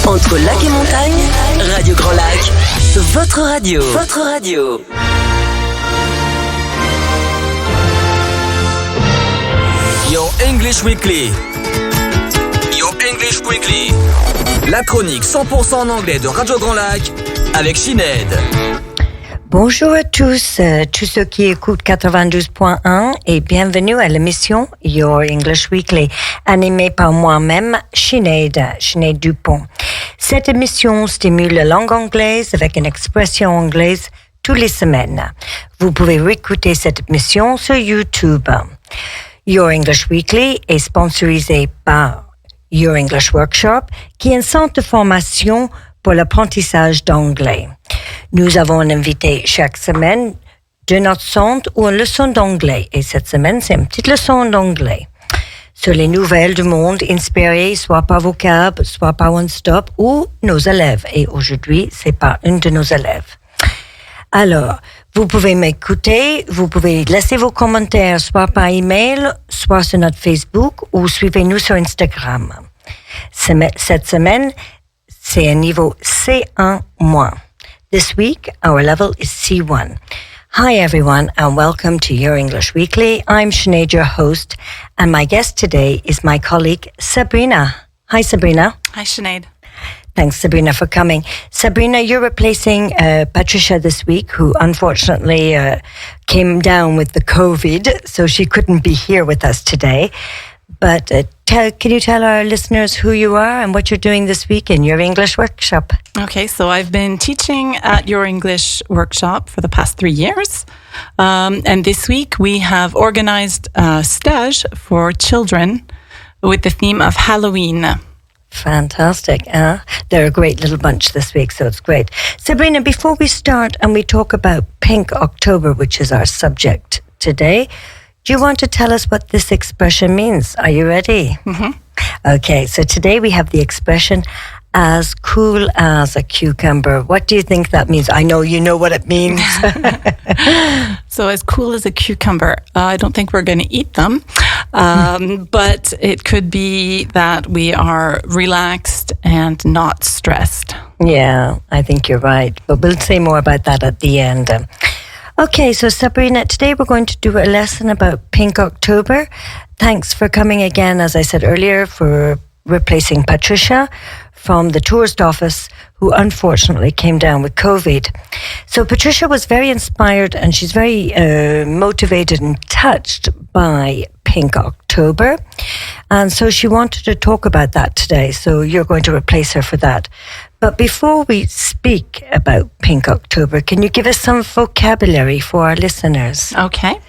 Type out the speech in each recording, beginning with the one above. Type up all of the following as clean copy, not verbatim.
Entre lac et montagne, Radio Grand Lac, votre radio. Votre radio. Your English Weekly. Your English Weekly. La chronique 100% en anglais de Radio Grand Lac avec Sinead. Bonjour à tous, tous ceux qui écoutent 92.1 et bienvenue à l'émission Your English Weekly, animée par moi-même, Sinead Dupont. Cette émission stimule la langue anglaise avec une expression anglaise toutes les semaines. Vous pouvez réécouter cette émission sur YouTube. Your English Weekly est sponsorisé par Your English Workshop, qui est un centre de formation pour l'apprentissage d'anglais. Nous avons un invité chaque semaine de notre centre ou une leçon d'anglais. Et cette semaine, c'est une petite leçon d'anglais sur les nouvelles du monde inspirées soit par vocab, soit par One Stop ou nos élèves. Et aujourd'hui, c'est par une de nos élèves. Alors, vous pouvez m'écouter, vous pouvez laisser vos commentaires soit par email, soit sur notre Facebook ou suivez-nous sur Instagram. Cette semaine, c'est un niveau C1-. This week, our level is C1. Hi, everyone, and welcome to Your English Weekly. I'm Sinead, your host, and my guest today is my colleague, Sabrina. Hi, Sabrina. Hi, Sinead. Thanks, Sabrina, for coming. Sabrina, you're replacing Patricia this week, who unfortunately came down with the COVID, so she couldn't be here with us today. But can you tell our listeners who you are and what you're doing this week in your English workshop? Okay, so I've been teaching at your English workshop for the past 3 years. And this week we have organized a stage for children with the theme of Halloween. Fantastic. They're a great little bunch this week, so it's great. Sabrina, before we start and we talk about Pink October, which is our subject today, do you want to tell us what this expression means? Are you ready? Mm-hmm. Okay, so today we have the expression as cool as a cucumber. What do you think that means? I know you know what it means. So as cool as a cucumber. I don't think we're going to eat them, but it could be that we are relaxed and not stressed. Yeah, I think you're right. But we'll say more about that at the end. Okay, so Sabrina, today we're going to do a lesson about Pink October. Thanks for coming again, as I said earlier, for replacing Patricia from the tourist office, who unfortunately came down with COVID. So Patricia was very inspired and she's very motivated and touched by Pink October. And so she wanted to talk about that today. So you're going to replace her for that. But before we speak about Pink October, can you give us some vocabulary for our listeners? Okay.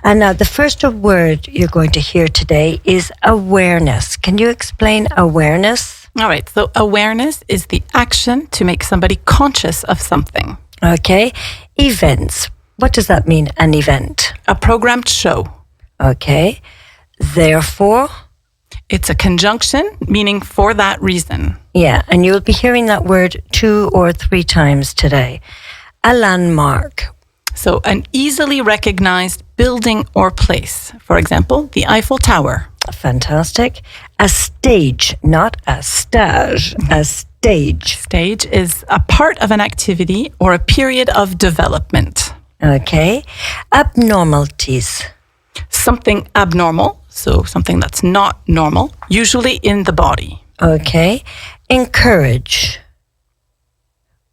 And now the first word you're going to hear today is awareness. Can you explain awareness? All right. So awareness is the action to make somebody conscious of something. Okay. Events. What does that mean, an event? A programmed show. Okay. Therefore? It's a conjunction, meaning for that reason. Yeah, and you'll be hearing that word 2 or 3 times today. A landmark. So an easily recognized building or place. For example, the Eiffel Tower. Fantastic. A stage, not a stage, a stage. Stage is a part of an activity or a period of development. Okay. Abnormalities. Something abnormal, so something that's not normal, usually in the body. Okay. Encourage.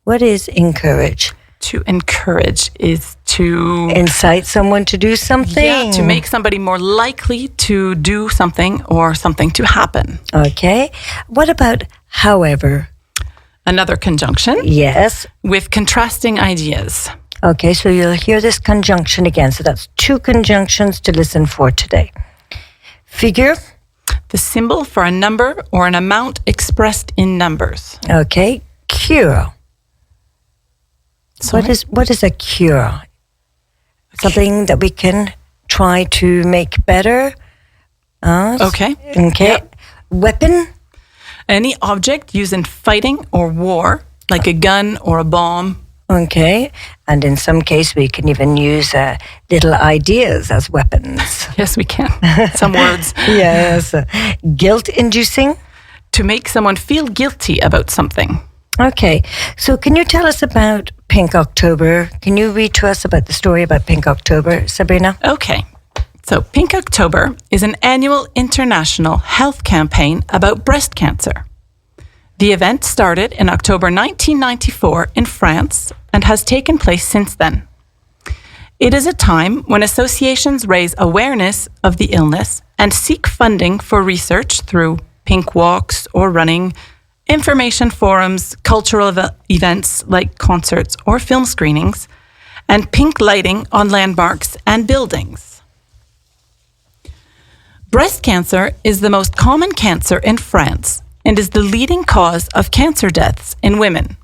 What is encourage? To encourage is to incite someone to do something. Yeah, to make somebody more likely to do something or something to happen. Okay. What about however? Another conjunction. Yes. With contrasting ideas. Okay, so you'll hear this conjunction again. So that's 2 conjunctions to listen for today. Figure. The symbol for a number or an amount expressed in numbers. Okay. Cure. Sorry? What is a cure? Something that we can try to make better? Okay. Okay. Yeah. Weapon? Any object used in fighting or war, like a gun or a bomb. Okay. And in some case, we can even use little ideas as weapons. Yes, we can. Some words. Yes. Guilt-inducing? to make someone feel guilty about something. Okay, so can you tell us about Pink October? Can you read to us about the story about Pink October, Sabrina? Okay, so Pink October is an annual international health campaign about breast cancer. The event started in October 1994 in France and has taken place since then. It is a time when associations raise awareness of the illness and seek funding for research through pink walks or running, information forums, cultural events like concerts or film screenings, and pink lighting on landmarks and buildings. Breast cancer is the most common cancer in France and is the leading cause of cancer deaths in women.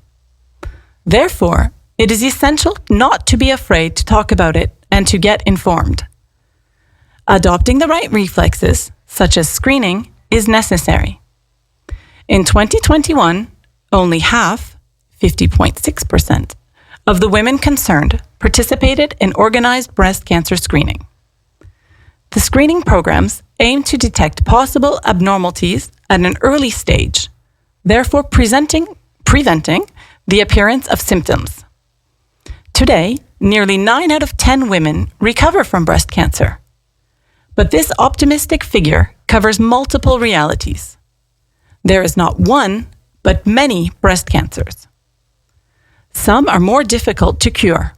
Therefore, it is essential not to be afraid to talk about it and to get informed. Adopting the right reflexes, such as screening, is necessary. In 2021, only half, 50.6%, of the women concerned participated in organized breast cancer screening. The screening programs aim to detect possible abnormalities at an early stage, therefore preventing the appearance of symptoms. Today, nearly 9 out of 10 women recover from breast cancer. But this optimistic figure covers multiple realities. There is not one, but many breast cancers. Some are more difficult to cure.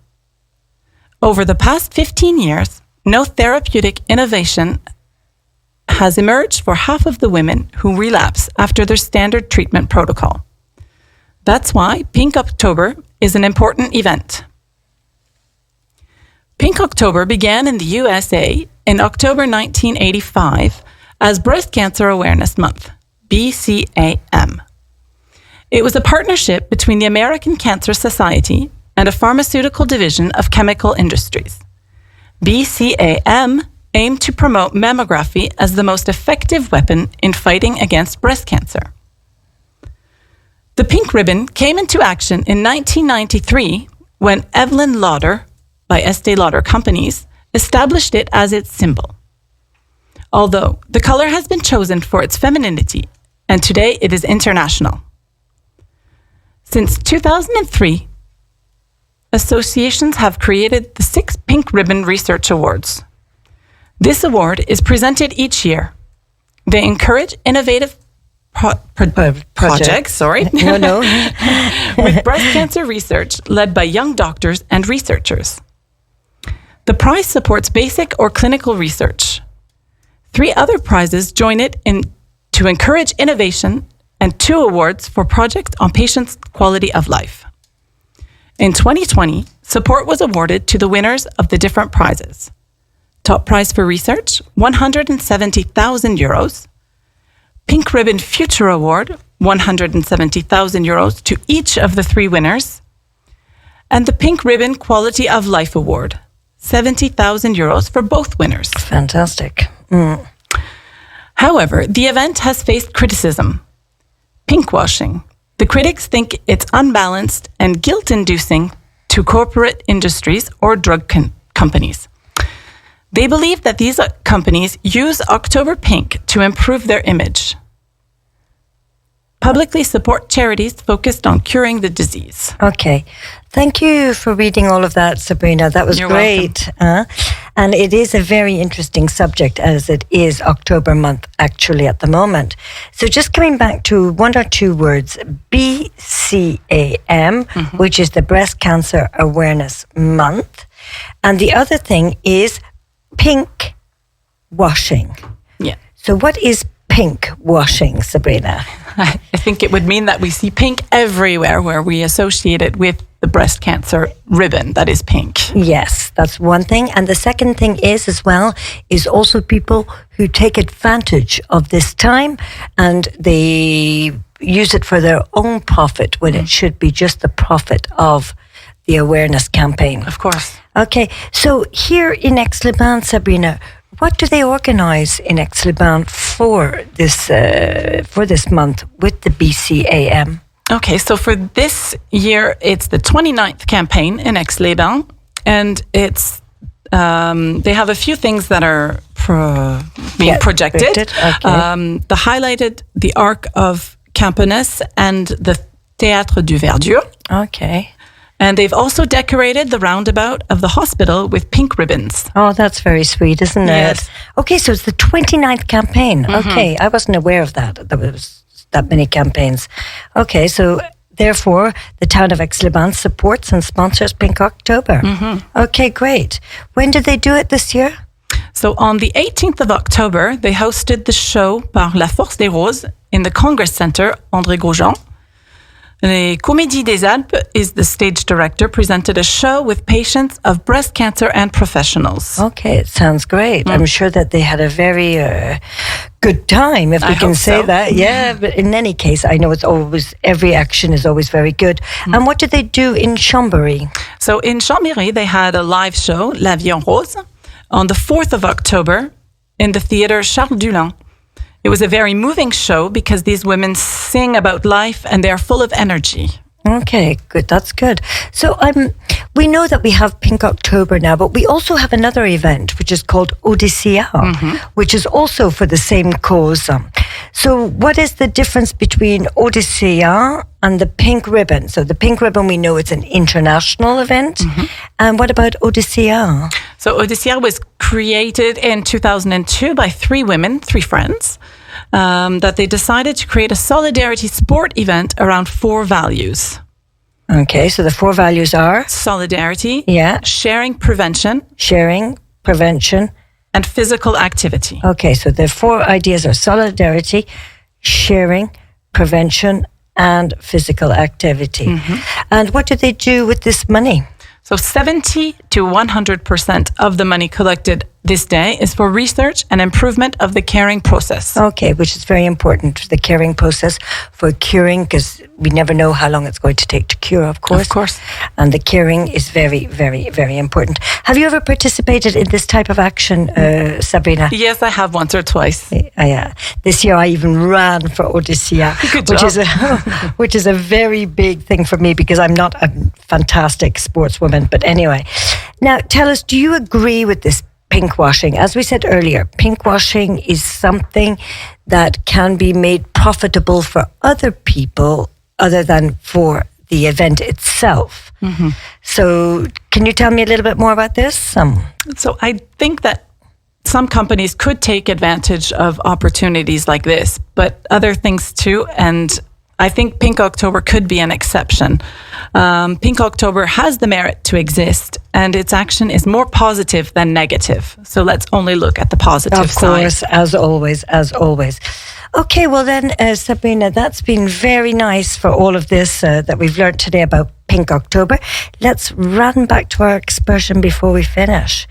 Over the past 15 years, no therapeutic innovation has emerged for half of the women who relapse after their standard treatment protocol. That's why Pink October is an important event. Pink October began in the USA in October 1985 as Breast Cancer Awareness Month, BCAM. It was a partnership between the American Cancer Society and a pharmaceutical division of chemical industries. BCAM aimed to promote mammography as the most effective weapon in fighting against breast cancer. The pink ribbon came into action in 1993 when Evelyn Lauder, by Estée Lauder Companies, established it as its symbol. Although the color has been chosen for its femininity, and today it is international. Since 2003, associations have created the 6 Pink Ribbon Research Awards. This award is presented each year. They encourage innovative projects with breast cancer research led by young doctors and researchers. The prize supports basic or clinical research. 3 other prizes join it to encourage innovation, and 2 awards for projects on patients' quality of life. In 2020, support was awarded to the winners of the different prizes. Top prize for research, €170,000. Pink Ribbon Future Award, €170,000 to each of the 3 winners. And the Pink Ribbon Quality of Life Award, €70,000 for both winners. Fantastic. However, the event has faced criticism. Pinkwashing. The critics think it's unbalanced and guilt-inducing to corporate industries or drug companies. They believe that these companies use October Pink to improve their image. Publicly support charities focused on curing the disease. Okay. Thank you for reading all of that, Sabrina. That was great. And it is a very interesting subject, as it is October month actually at the moment. So just coming back to 1 or 2 words, BCAM, which is the Breast Cancer Awareness Month. And the other thing is pink washing. Yeah. So what is pink washing, Sabrina? I think it would mean that we see pink everywhere where we associate it with the breast cancer ribbon that is pink. Yes, that's one thing. And the second thing is also people who take advantage of this time and they use it for their own profit when it should be just the profit of the awareness campaign. Of course. Okay, so here in Aix-les-Bains, Sabrina, what do they organize in Aix-les-Bains for this month with the BCAM? Okay, so for this year, it's the 29th campaign in Aix-les-Bains, and it's they have a few things that are being projected. Okay. The highlighted the Arc of Campanus and the Théâtre du Verdure. Okay. And they've also decorated the roundabout of the hospital with pink ribbons. Oh, that's very sweet, isn't it? Yes. Okay, so it's the 29th campaign. Okay, I wasn't aware of that. There was that many campaigns. Okay, so therefore, the town of Aix-les-Bains supports and sponsors Pink October. Okay, great. When did they do it this year? So on the 18th of October, they hosted the show Par la Force des Roses in the Congress Center, André Grosjean. Les Comédies des Alpes is the stage director, presented a show with patients of breast cancer and professionals. Okay, it sounds great. I'm sure that they had a very good time, if we can say that. Yeah, but in any case, I know it's always, every action is always very good. And what did they do in Chambéry? So in Chambéry, they had a live show, La Vie en Rose, on the 4th of October in the theater Charles Dulin. It was a very moving show because these women sing about life and they're full of energy. Okay, good. That's good. So we know that we have Pink October now, but we also have another event which is called Odyssea, which is also for the same cause. So what is the difference between Odyssea and the Pink Ribbon? So the Pink Ribbon, we know it's an international event. And what about Odyssea? So Odyssea was created in 2002 by three friends, that they decided to create a solidarity sport event around four values. Okay, so the four values are? Solidarity, sharing, prevention, and physical activity. Okay, so the four ideas are solidarity, sharing, prevention, and physical activity. And what do they do with this money? So 70 to 100% of the money collected this day is for research and improvement of the caring process. Okay, which is very important, the caring process for curing, because we never know how long it's going to take to cure, of course. Of course. And the caring is very, very, very important. Have you ever participated in this type of action, Sabrina? Yes, I have once or twice. Yeah. This year I even ran for Odyssea, which is a very big thing for me because I'm not a fantastic sportswoman. But anyway, now tell us, do you agree with this pink washing? As we said earlier, pink washing is something that can be made profitable for other people other than for the event itself. So can you tell me a little bit more about this? So I think that some companies could take advantage of opportunities like this, but other things too. And I think Pink October could be an exception. Pink October has the merit to exist, and its action is more positive than negative. So let's only look at the positive side. Of course, as always. Okay, well then, Sabrina, that's been very nice for all of this that we've learned today about Pink October. Let's run back to our expression before we finish.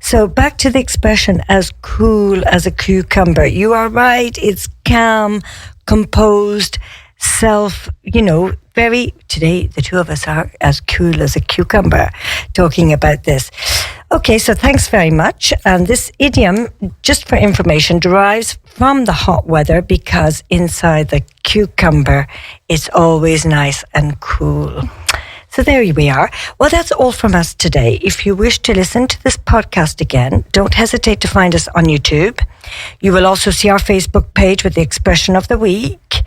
So back to the expression, as cool as a cucumber. You are right, it's calm, composed, today the two of us are as cool as a cucumber talking about this. Okay, so thanks very much. And this idiom, just for information, derives from the hot weather because inside the cucumber, it's always nice and cool. So there we are. Well, that's all from us today. If you wish to listen to this podcast again, don't hesitate to find us on YouTube. You will also see our Facebook page with the expression of the week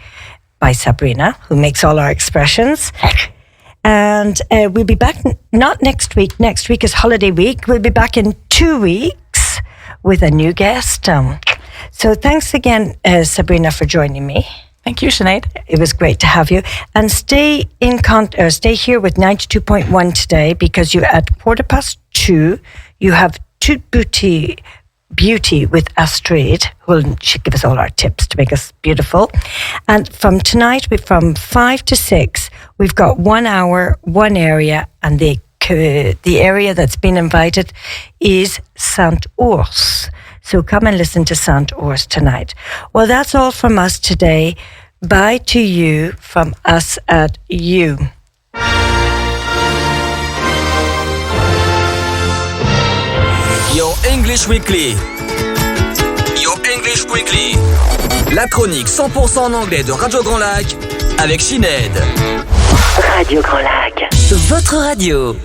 by Sabrina, who makes all our expressions. And we'll be back, not next week. Next week is holiday week. We'll be back in 2 weeks with a new guest. So thanks again, Sabrina, for joining me. Thank you, Sinead. It was great to have you. And stay here with 92.1 today, because you at 2:15, you have Toute Beauty with Astrid, who should give us all our tips to make us beautiful. And from tonight, from 5 to 6, we've got 1 hour, one area, and the area that's been invited is Saint-Ours. So come and listen to Saint-Ours tonight. Well, that's all from us today. Bye to you from us at you. Your English Weekly. Your English Weekly. La chronique 100% en anglais de Radio Grand Lac avec Sinead. Radio Grand Lac. Votre radio.